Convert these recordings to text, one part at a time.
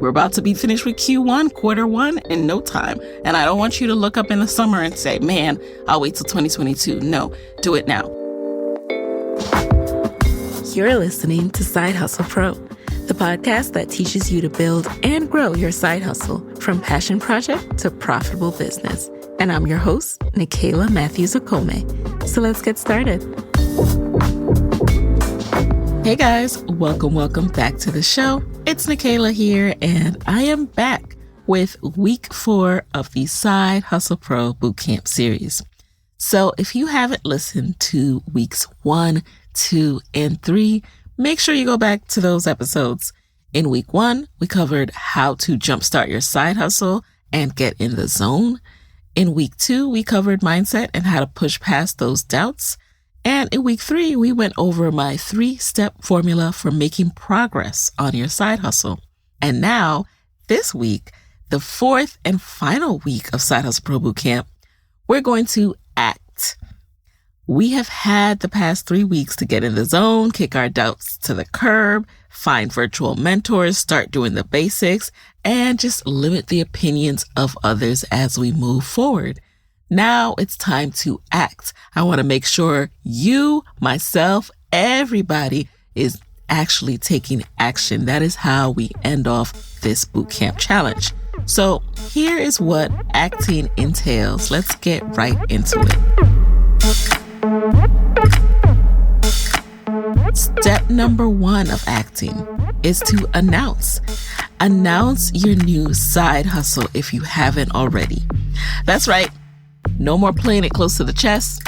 We're about to be finished with Q1, quarter one, in no time. And I don't want you to look up in the summer and say, man, I'll wait till 2022. No, do it now. You're listening to Side Hustle Pro, the podcast that teaches you to build and grow your side hustle from passion project to profitable business. And I'm your host, Nikayla Matthews-Okome. So let's get started. Hey guys, welcome back to the show. It's Nikayla here, and I am back with week 4 of the Side Hustle Pro Bootcamp series. So if you haven't listened to weeks 1, 2, and 3, make sure you go back to those episodes. In week 1, we covered how to jumpstart your side hustle and get in the zone. In week 2, we covered mindset and how to push past those doubts. And in week 3, we went over my 3-step formula for making progress on your side hustle. And now, this week, the 4th and final week of Side Hustle Pro Bootcamp, we're going to act. We have had the past 3 weeks to get in the zone, kick our doubts to the curb, find virtual mentors, start doing the basics, and just limit the opinions of others as we move forward. Now it's time to act. I want to make sure you, myself, everybody is actually taking action. That is how we end off this bootcamp challenge. So here is what acting entails. Let's get right into it. Step number 1 of acting is to announce. Announce your new side hustle if you haven't already. That's right. No more playing it close to the chest.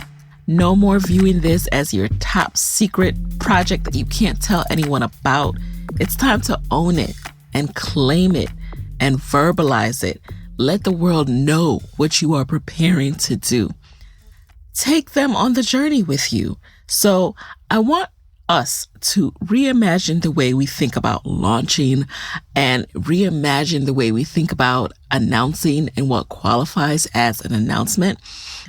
No more viewing this as your top secret project that you can't tell anyone about. It's time to own it and claim it and verbalize it. Let the world know what you are preparing to do. Take them on the journey with you. So I want us to reimagine the way we think about launching and reimagine the way we think about announcing and what qualifies as an announcement.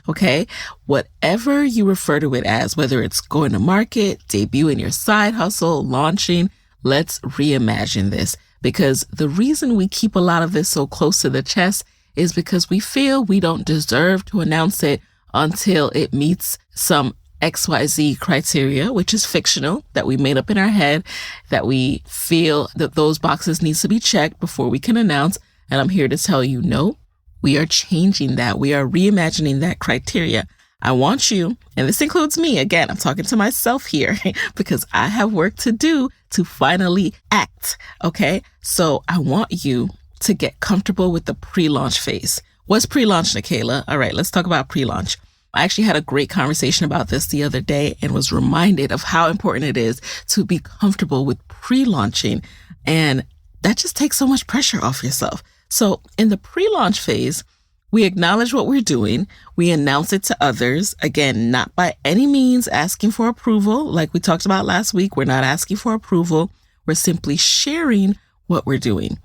Okay. Whatever you refer to it as, whether it's going to market, debuting your side hustle, launching, let's reimagine this, because the reason we keep a lot of this so close to the chest is because we feel we don't deserve to announce it until it meets some XYZ criteria, which is fictional, that we made up in our head, that we feel that those boxes needs to be checked before we can announce. And I'm here to tell you, no, we are changing that. We are reimagining that criteria. I want you, and this includes me, again, I'm talking to myself here because I have work to do to finally act. Okay. So I want you to get comfortable with the pre-launch phase. What's pre-launch, Nikayla? All right, let's talk about pre-launch. I actually had a great conversation about this the other day and was reminded of how important it is to be comfortable with pre-launching. And that just takes so much pressure off yourself. So in the pre-launch phase, we acknowledge what we're doing. We announce it to others. Again, not by any means asking for approval. Like we talked about last week, we're not asking for approval. We're simply sharing what we're doing.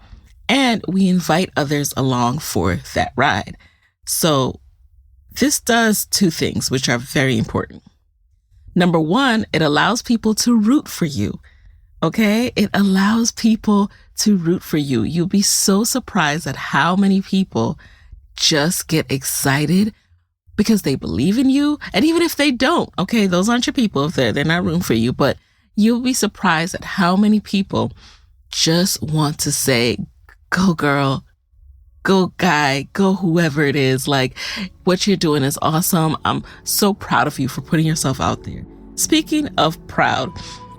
And we invite others along for that ride. So this does 2 things, which are very important. Number 1, it allows people to root for you. Okay? It allows people to root for you. You'll be so surprised at how many people just get excited because they believe in you. And even if they don't, okay, those aren't your people if they're not rooting for you, but you'll be surprised at how many people just want to say, go girl, go guy, go whoever it is. Like, what you're doing is awesome. I'm so proud of you for putting yourself out there. Speaking of proud,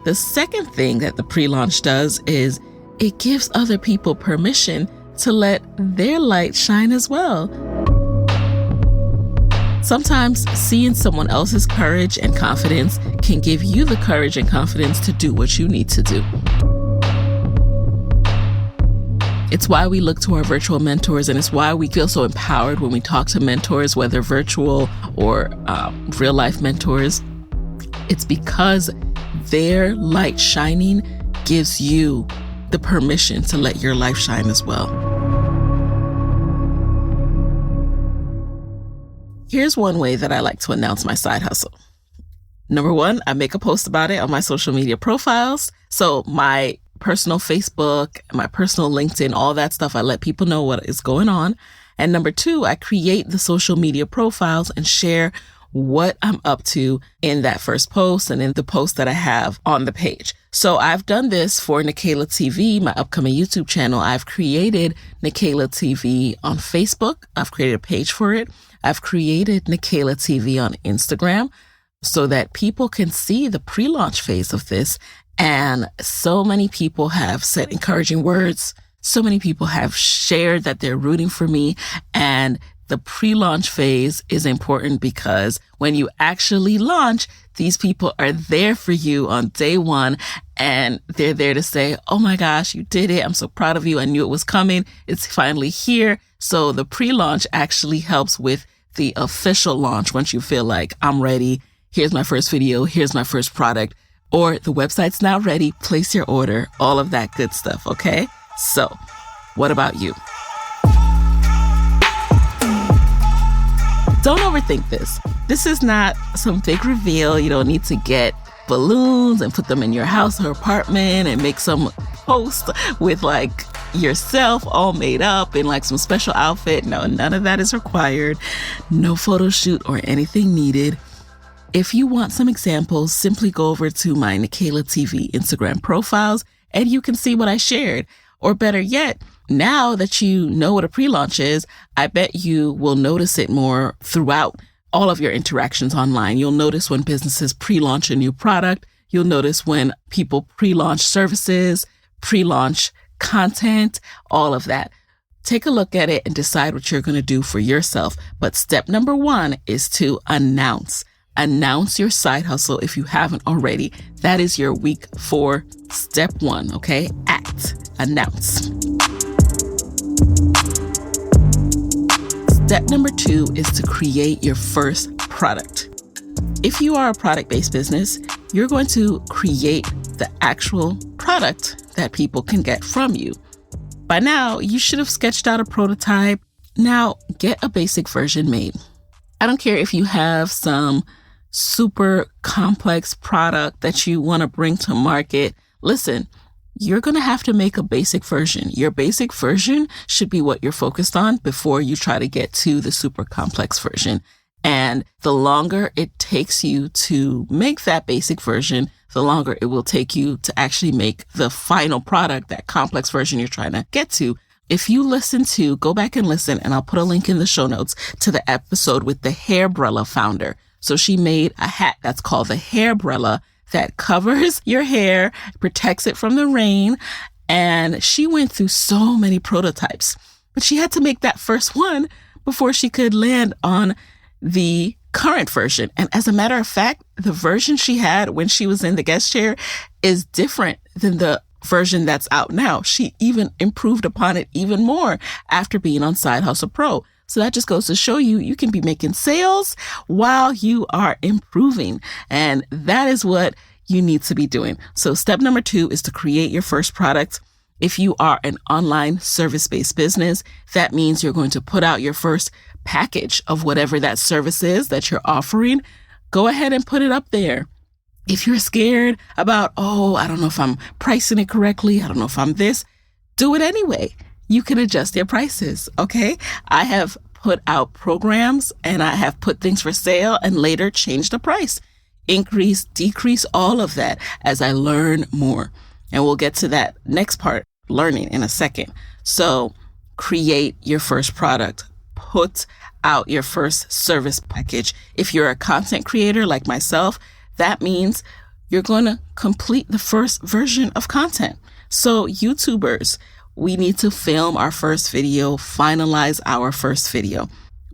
the second thing that the pre-launch does is it gives other people permission to let their light shine as well. Sometimes seeing someone else's courage and confidence can give you the courage and confidence to do what you need to do. It's why we look to our virtual mentors, and it's why we feel so empowered when we talk to mentors, whether virtual or real life mentors. It's because their light shining gives you the permission to let your life shine as well. Here's one way that I like to announce my side hustle. Number 1, I make a post about it on my social media profiles. So my personal Facebook, my personal LinkedIn, all that stuff. I let people know what is going on. And number 2, I create the social media profiles and share what I'm up to in that first post and in the post that I have on the page. So I've done this for Nicaila TV, my upcoming YouTube channel. I've created Nicaila TV on Facebook. I've created a page for it. I've created Nicaila TV on Instagram so that people can see the pre-launch phase of this. And so many people have said encouraging words. So many people have shared that they're rooting for me. And the pre-launch phase is important because when you actually launch, these people are there for you on day one, and they're there to say, oh my gosh, you did it. I'm so proud of you. I knew it was coming. It's finally here. So the pre-launch actually helps with the official launch. Once you feel like I'm ready, here's my first video, here's my first product, or the website's now ready, place your order, all of that good stuff. Okay. So what about you? Don't overthink this. This is not some big reveal. You don't need to get balloons and put them in your house or apartment and make some post with like yourself all made up in like some special outfit. No, none of that is required. No photo shoot or anything needed. If you want some examples, simply go over to my Nicaila TV Instagram profiles and you can see what I shared. Or better yet, now that you know what a pre-launch is, I bet you will notice it more throughout all of your interactions online. You'll notice when businesses pre-launch a new product. You'll notice when people pre-launch services, pre-launch content, all of that. Take a look at it and decide what you're going to do for yourself. But step number 1 is to announce. Announce your side hustle if you haven't already. That is your week 4, step 1, okay? Act. Announce. Step number 2 is to create your first product. If you are a product-based business, you're going to create the actual product that people can get from you. By now, you should have sketched out a prototype. Now, get a basic version made. I don't care if you have some super complex product that you want to bring to market. Listen, you're going to have to make a basic version. Your basic version should be what you're focused on before you try to get to the super complex version. And the longer it takes you to make that basic version, the longer it will take you to actually make the final product, that complex version you're trying to get to. If you go back and listen, and I'll put a link in the show notes to the episode with the Hairbrella founder. So she made a hat that's called the Hairbrella that covers your hair, protects it from the rain. And she went through so many prototypes, but she had to make that first one before she could land on the current version. And as a matter of fact, the version she had when she was in the guest chair is different than the version that's out now. She even improved upon it even more after being on Side Hustle Pro. So that just goes to show you, you can be making sales while you are improving. And that is what you need to be doing. So step number 2 is to create your first product. If you are an online service-based business, that means you're going to put out your first package of whatever that service is that you're offering. Go ahead and put it up there. If you're scared about, I don't know if I'm pricing it correctly, I don't know if I'm this, do it anyway. You can adjust your prices, okay? I have put out programs and I have put things for sale and later changed the price. Increase, decrease, all of that as I learn more. And we'll get to that next part, learning, in a second. So create your first product. Put out your first service package. If you're a content creator like myself, that means you're going to complete the first version of content. So YouTubers, we need to film our first video, finalize our first video.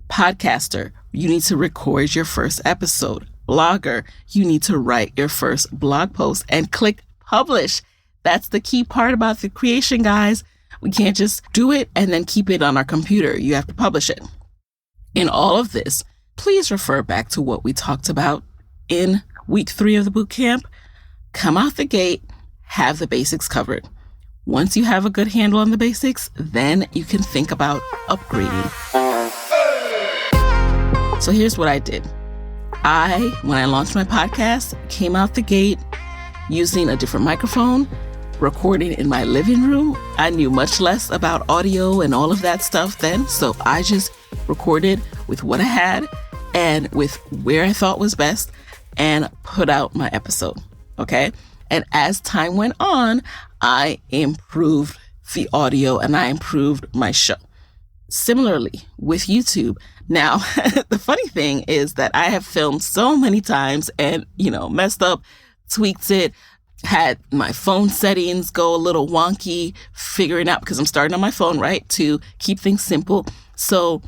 Podcaster, you need to record your first episode. Blogger, you need to write your first blog post and click publish. That's the key part about the creation, guys. We can't just do it and then keep it on our computer. You have to publish it. In all of this, please refer back to what we talked about in week 3 of the bootcamp. Come out the gate, have the basics covered. Once you have a good handle on the basics, then you can think about upgrading. So here's what I did. When I launched my podcast, came out the gate using a different microphone, recording in my living room. I knew much less about audio and all of that stuff then, so I just recorded with what I had and with where I thought was best and put out my episode, okay? And as time went on, I improved the audio and I improved my show. Similarly with YouTube. Now, the funny thing is that I have filmed so many times and, messed up, tweaked it, had my phone settings go a little wonky, figuring out, because I'm starting on my phone, right, to keep things simple. So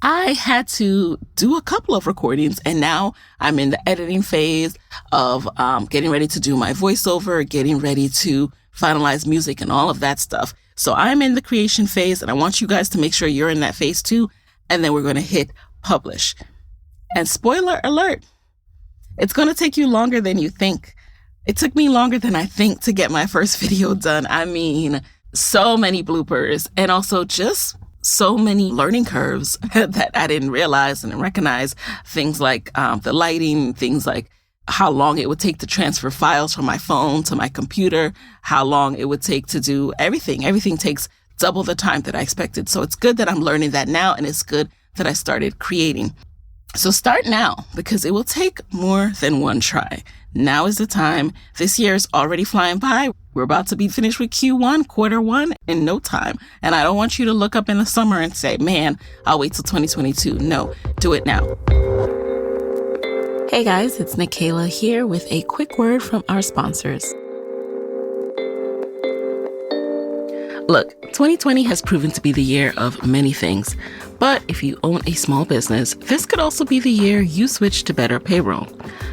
I had to do a couple of recordings, and now I'm in the editing phase of getting ready to do my voiceover, getting ready to finalize music and all of that stuff. So I'm in the creation phase, and I want you guys to make sure you're in that phase too. And then we're going to hit publish. And spoiler alert, it's going to take you longer than you think. It took me longer than I think to get my first video done. I mean, so many bloopers and also just so many learning curves that I didn't realize and recognize. Things like the lighting, things like how long it would take to transfer files from my phone to my computer, how long it would take to do everything. Everything takes double the time that I expected. So it's good that I'm learning that now, and it's good that I started creating. So start now, because it will take more than one try. Now is the time. This year is already flying by. We're about to be finished with Q1, quarter one, in no time. And I don't want you to look up in the summer and say, man, I'll wait till 2022. No, do it now. Hey guys, it's Nikayla here with a quick word from our sponsors. Look, 2020 has proven to be the year of many things, but if you own a small business, this could also be the year you switch to better payroll.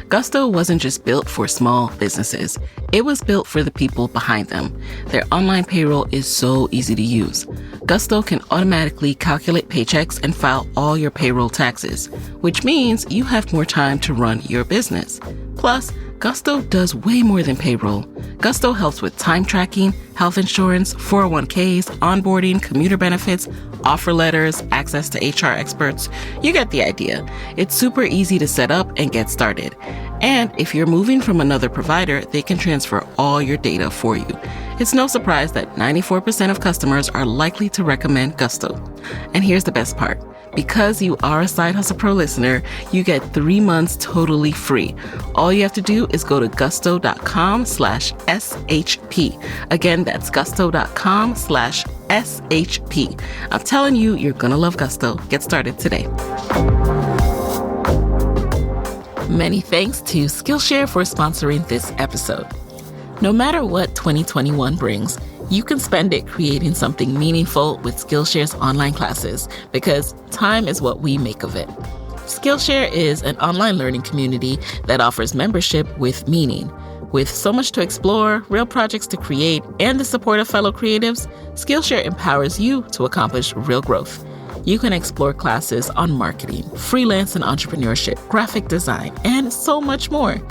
Gusto wasn't just built for small businesses. It was built for the people behind them. Their online payroll is so easy to use. Gusto can automatically calculate paychecks and file all your payroll taxes, which means you have more time to run your business. Plus, Gusto does way more than payroll. Gusto helps with time tracking, health insurance, 401ks, onboarding, commuter benefits, offer letters, access to HR experts. You get the idea. It's super easy to set up and get started. And if you're moving from another provider, they can transfer all your data for you. It's no surprise that 94% of customers are likely to recommend Gusto. And here's the best part. Because you are a Side Hustle Pro listener, you get 3 months totally free. All you have to do is go to gusto.com/SHP. Again, that's gusto.com/SHP. I'm telling you, you're going to love Gusto. Get started today. Many thanks to Skillshare for sponsoring this episode. No matter what 2021 brings, you can spend it creating something meaningful with Skillshare's online classes, because time is what we make of it. Skillshare is an online learning community that offers membership with meaning. With so much to explore, real projects to create, and the support of fellow creatives, Skillshare empowers you to accomplish real growth. You can explore classes on marketing, freelance and entrepreneurship, graphic design, and so much more.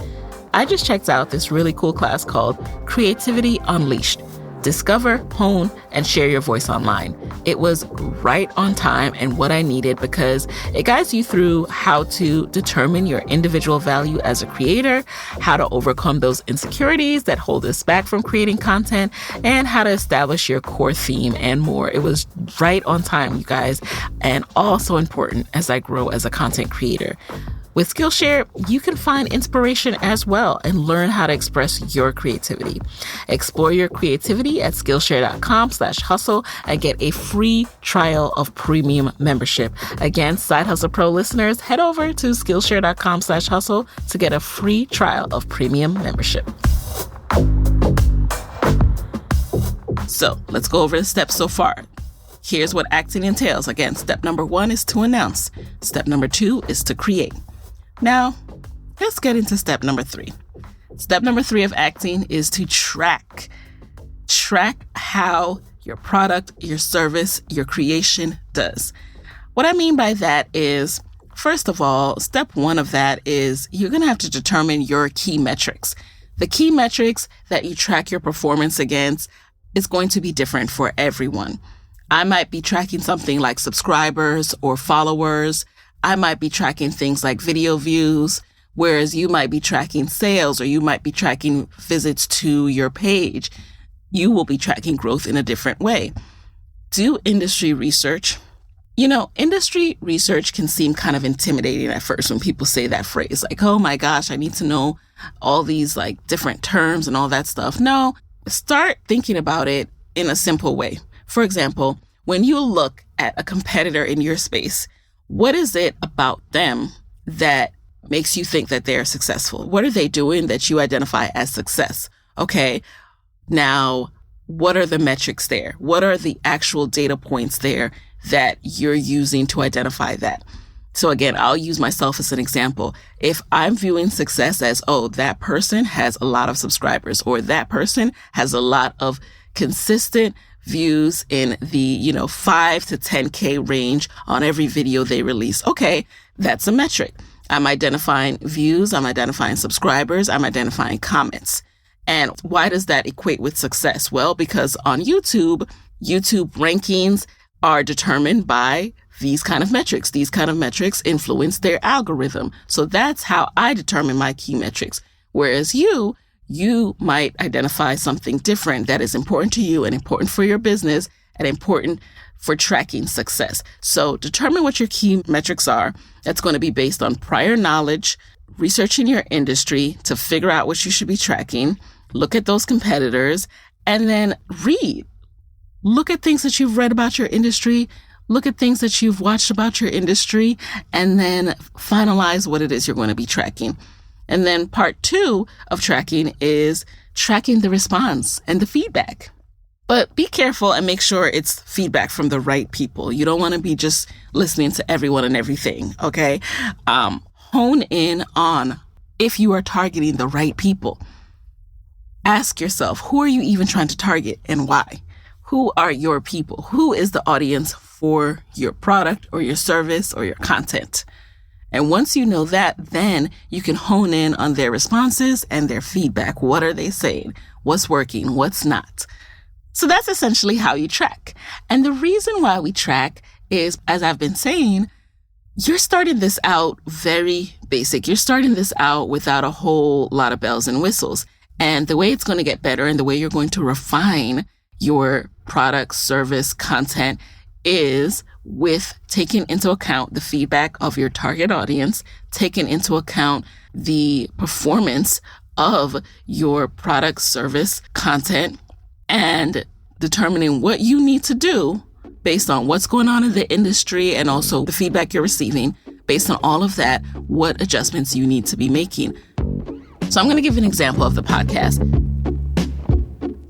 I just checked out this really cool class called Creativity Unleashed. Discover, hone, and share your voice online. It was right on time and what I needed, because it guides you through how to determine your individual value as a creator, how to overcome those insecurities that hold us back from creating content, and how to establish your core theme and more. It was right on time, you guys, and also important as I grow as a content creator. With Skillshare, you can find inspiration as well and learn how to express your creativity. Explore your creativity at Skillshare.com/hustle and get a free trial of premium membership. Again, Side Hustle Pro listeners, head over to Skillshare.com/hustle to get a free trial of premium membership. So let's go over the steps so far. Here's what acting entails. Again, step number 1 is to announce. Step number 2 is to create. Now, let's get into step number 3. Step number 3 of acting is to track. Track how your product, your service, your creation does. What I mean by that is, first of all, step 1 of that is you're going to have to determine your key metrics. The key metrics that you track your performance against is going to be different for everyone. I might be tracking something like subscribers or followers. I might be tracking things like video views, whereas you might be tracking sales, or you might be tracking visits to your page. you will be tracking growth in a different way. Do industry research. Industry research can seem kind of intimidating at first when people say that phrase, like, oh my gosh, I need to know all these like different terms and all that stuff. No, start thinking about it in a simple way. For example, when you look at a competitor in your space, what is it about them that makes you think that they're successful? What are they doing that you identify as success? Okay, now, what are the metrics there? What are the actual data points there that you're using to identify that? So again, I'll use myself as an example. If I'm viewing success as, oh, that person has a lot of subscribers, or that person has a lot of consistent views in the, 5 to 10K range on every video they release. Okay, that's a metric. I'm identifying views, I'm identifying subscribers, I'm identifying comments. And why does that equate with success? Well, because on YouTube rankings are determined by these kind of metrics. These kind of metrics influence their algorithm. So that's how I determine my key metrics. Whereas you might identify something different that is important to you and important for your business and important for tracking success. So determine what your key metrics are. That's going to be based on prior knowledge, researching your industry to figure out what you should be tracking, look at those competitors, and then read. Look at things that you've read about your industry, look at things that you've watched about your industry, and then finalize what it is you're going to be tracking. And then part 2 of tracking is tracking the response and the feedback. But be careful and make sure it's feedback from the right people. You don't want to be just listening to everyone and everything, okay? Hone in on if you are targeting the right people. Ask yourself, who are you even trying to target and why? Who are your people? Who is the audience for your product or your service or your content? And once you know that, then you can hone in on their responses and their feedback. What are they saying? What's working? What's not? So that's essentially how you track. And the reason why we track is, as I've been saying, you're starting this out very basic. You're starting this out without a whole lot of bells and whistles. And the way it's going to get better and the way you're going to refine your product, service, content is with taking into account the feedback of your target audience, taking into account the performance of your product, service, content, and determining what you need to do based on what's going on in the industry and also the feedback you're receiving. Based on all of that, what adjustments you need to be making. So I'm going to give an example of the podcast.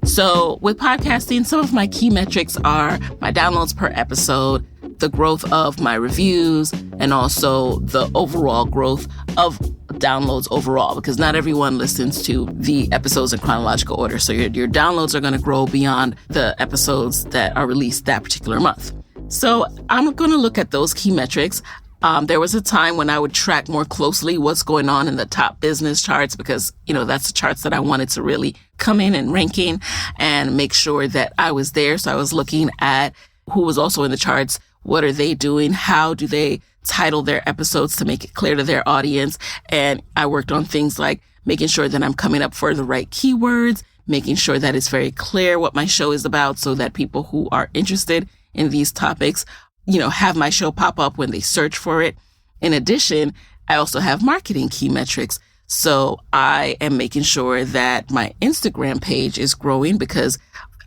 So with podcasting, some of my key metrics are my downloads per episode, the growth of my reviews, and also the overall growth of downloads overall, because not everyone listens to the episodes in chronological order. So your downloads are going to grow beyond the episodes that are released that particular month. So I'm going to look at those key metrics. There was a time when I would track more closely what's going on in the top business charts because, that's the charts that I wanted to really come in and ranking and make sure that I was there. So I was looking at who was also in the charts. What are they doing? How do they title their episodes to make it clear to their audience? And I worked on things like making sure that I'm coming up for the right keywords, making sure that it's very clear what my show is about so that people who are interested in these topics have my show pop up when they search for it. In addition, I also have marketing key metrics. So I am making sure that my Instagram page is growing because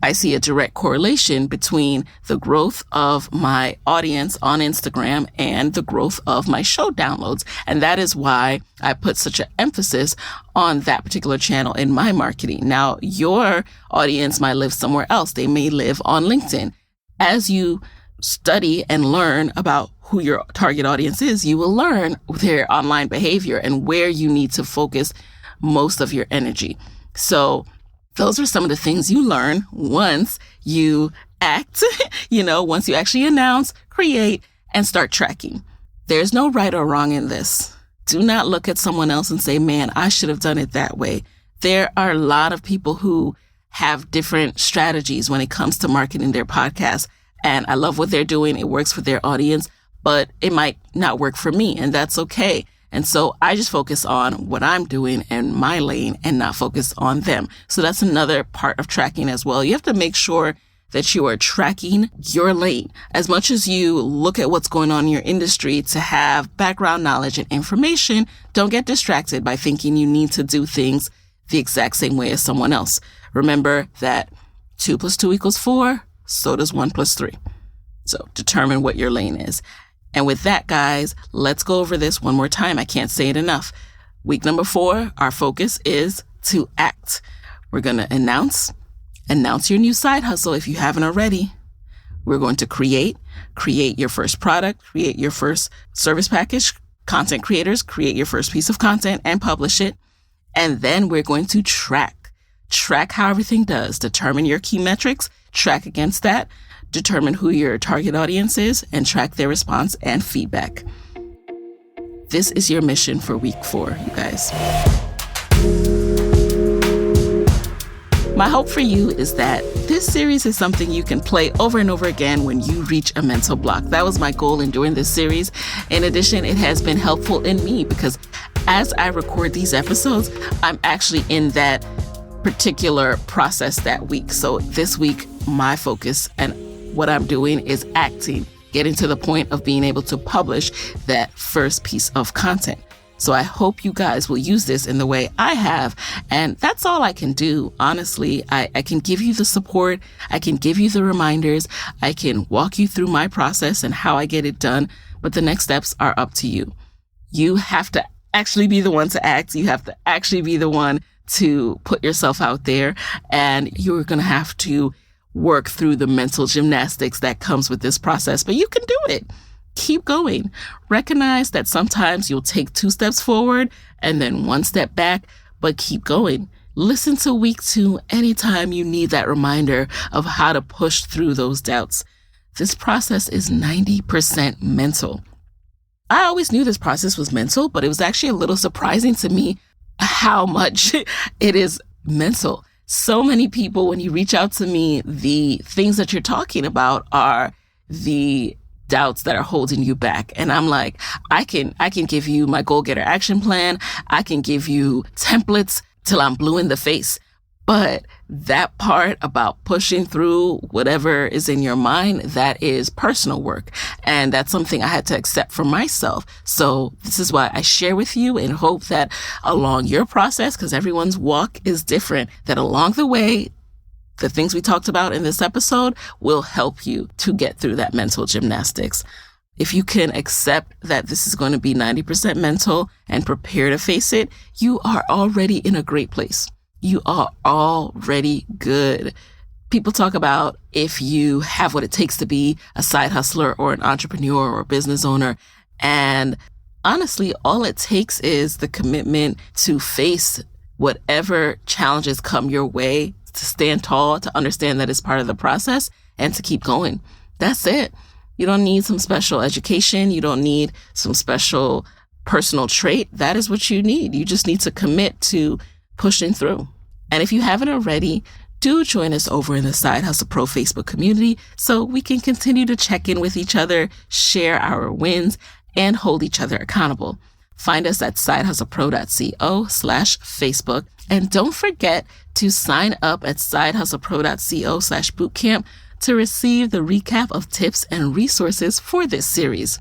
I see a direct correlation between the growth of my audience on Instagram and the growth of my show downloads. And that is why I put such an emphasis on that particular channel in my marketing. Now, your audience might live somewhere else. They may live on LinkedIn. As you study and learn about who your target audience is, you will learn their online behavior and where you need to focus most of your energy. So those are some of the things you learn once you act, once you actually announce, create, and start tracking. There's no right or wrong in this. Do not look at someone else and say, man, I should have done it that way. There are a lot of people who have different strategies when it comes to marketing their podcast. And I love what they're doing. It works for their audience, but it might not work for me. And that's okay. And so I just focus on what I'm doing in my lane and not focus on them. So that's another part of tracking as well. You have to make sure that you are tracking your lane as much as you look at what's going on in your industry to have background knowledge and information. Don't get distracted by thinking you need to do things the exact same way as someone else. Remember that 2 + 2 = 4. So does 1 + 3. So determine what your lane is. And with that, guys, let's go over this one more time. I can't say it enough. Week number 4, our focus is to act. We're going to announce your new side hustle if you haven't already. We're going to create your first product, create your first service package. Content creators, create your first piece of content and publish it. And then we're going to track how everything does, determine your key metrics, track against that, determine who your target audience is, and track their response and feedback. This is your mission for week 4, you guys. My hope for you is that this series is something you can play over and over again when you reach a mental block. That was my goal in doing this series. In addition, it has been helpful in me because as I record these episodes, I'm actually in that particular process that week. So this week, my focus and what I'm doing is acting, getting to the point of being able to publish that first piece of content. So I hope you guys will use this in the way I have. And that's all I can do. Honestly, I can give you the support. I can give you the reminders. I can walk you through my process and how I get it done. But the next steps are up to you. You have to actually be the one to act. You have to actually be the one to put yourself out there. And you're going to have to work through the mental gymnastics that comes with this process. But you can do it. Keep going. Recognize that sometimes you'll take 2 steps forward and then 1 step back, but keep going. Listen to week 2 anytime you need that reminder of how to push through those doubts. This process is 90% mental. I always knew this process was mental, but it was actually a little surprising to me how much it is mental. So many people, when you reach out to me, the things that you're talking about are the doubts that are holding you back. And I'm like, I can give you my goal getter action plan. I can give you templates till I'm blue in the face. But that part about pushing through whatever is in your mind, that is personal work. And that's something I had to accept for myself. So this is why I share with you and hope that along your process, because everyone's walk is different, that along the way, the things we talked about in this episode will help you to get through that mental gymnastics. If you can accept that this is going to be 90% mental and prepare to face it, you are already in a great place. You are already good. People talk about if you have what it takes to be a side hustler or an entrepreneur or business owner. And honestly, all it takes is the commitment to face whatever challenges come your way, to stand tall, to understand that it's part of the process, and to keep going. That's it. You don't need some special education. You don't need some special personal trait. That is what you need. You just need to commit to pushing through. And if you haven't already, do join us over in the Side Hustle Pro Facebook community so we can continue to check in with each other, share our wins, and hold each other accountable. Find us at sidehustlepro.co/Facebook. And don't forget to sign up at sidehustlepro.co/bootcamp to receive the recap of tips and resources for this series.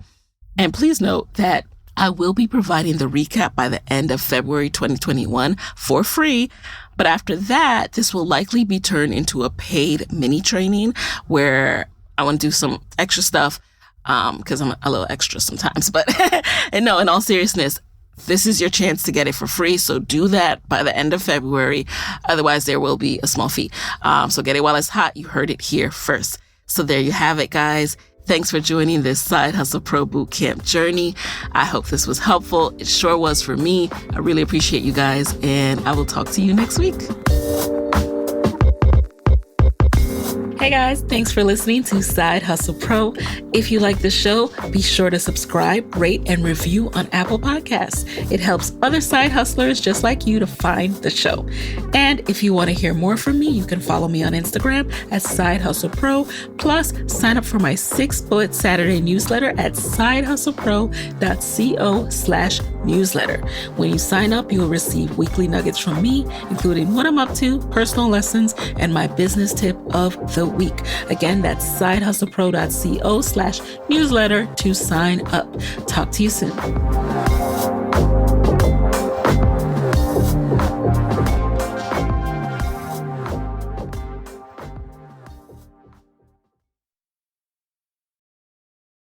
And please note that I will be providing the recap by the end of February 2021 for free. But after that, this will likely be turned into a paid mini training where I want to do some extra stuff because I'm a little extra sometimes. But and no, in all seriousness, this is your chance to get it for free. So do that by the end of February. Otherwise, there will be a small fee. So get it while it's hot. You heard it here first. So there you have it, guys. Thanks for joining this Side Hustle Pro Bootcamp journey. I hope this was helpful. It sure was for me. I really appreciate you guys, and I will talk to you next week. Hey guys, thanks for listening to Side Hustle Pro. If you like the show, be sure to subscribe, rate, and review on Apple Podcasts. It helps other side hustlers just like you to find the show. And if you want to hear more from me, you can follow me on Instagram at Side Hustle Pro. Plus, sign up for my 6 Bullet Saturday newsletter at sidehustlepro.co/ newsletter. When you sign up, you'll receive weekly nuggets from me, including what I'm up to, personal lessons, and my business tip of the week. Again, that's sidehustlepro.co/newsletter to sign up. Talk to you soon.